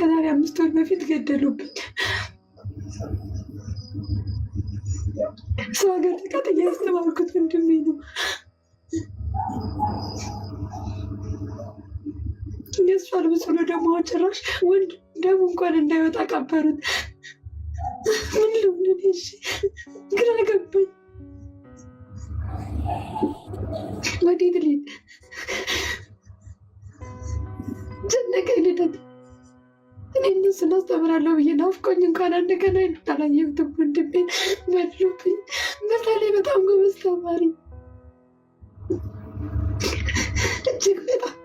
ከዛሬ 5 ወር በፊት ገደሉብኝ። ሰው ሀገር ተቃጥዬ ያስተማርኩት ወንድሜ ነው። የእሷን ምስሉ ደግሞ ጭራሽ ወንድ ደሙ እንኳን እንዳይወጣ ቀበሩት። ምን ልሆን? እሺ ግራ ገባኝ። ወዴት ልሂድ? ጨነቀኝ። ልደት እኔ እነሱን አስተምራለሁ ብዬ ናፍቆኝ እንኳን አንድ ቀን አይኑን አላየሁትም። ወንድሜ በሉብኝ። በተለይ በጣም ጎበዝ ተማሪ፣ እጅግ በጣም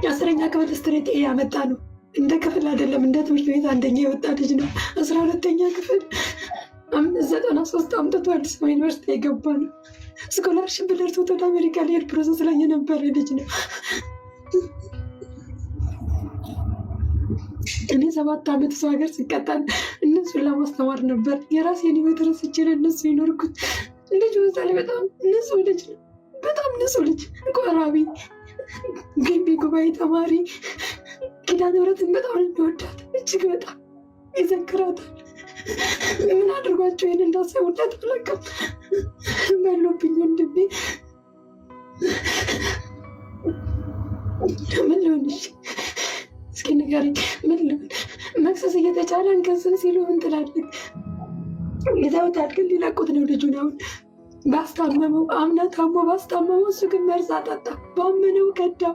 10ኛ ክፍል ስትሬት ያመጣ ነው። እንደ ክፍል አይደለም እንደ ትምህርት ቤት አንደኛ የወጣ ልጅ ነው። 12ኛ ክፍል 593 አምጥቶ አዲስ አበባ ዩኒቨርሲቲ የገባ ነው። ስኮላርሽፕ ደርሶት ወደ አሜሪካ ሊሄድ ፕሮሰስ ላይ የነበረ ልጅ ነው። እኔ 7 ዓመት ሰው ሀገር ሲቀጣል እነሱን ለማስተማር ነበር የራሴን ህይወት ረስቼ ለእነሱ የኖርኩት። ልጅ በዛሬ በጣም ንጹህ ልጅ ነው። በጣም ንጹህ ልጅ፣ ቆራቢ፣ ግቢ ጉባኤ ተማሪ። ኪዳነ ምሕረትን በጣም የሚወዳት እጅግ በጣም ይዘክራታል። ምን አድርጓቸው ይህን እንዳሰቡለት አላውቅም። በሎብኝ ወንድሜ። ምን ልሆንሽ? እስኪ ንገሪኝ፣ ምን ልሆን? መክሰስ እየተቻለ እንከስም ሲሉ ምን ትላለህ? ይዘውታል፣ ግን ሊለቁት ነው ልጁን። አሁን ባስታመመው አምና ታሞ ባስታመመው እሱ ግን መርዝ አጠጣ። ባመነው ከዳው።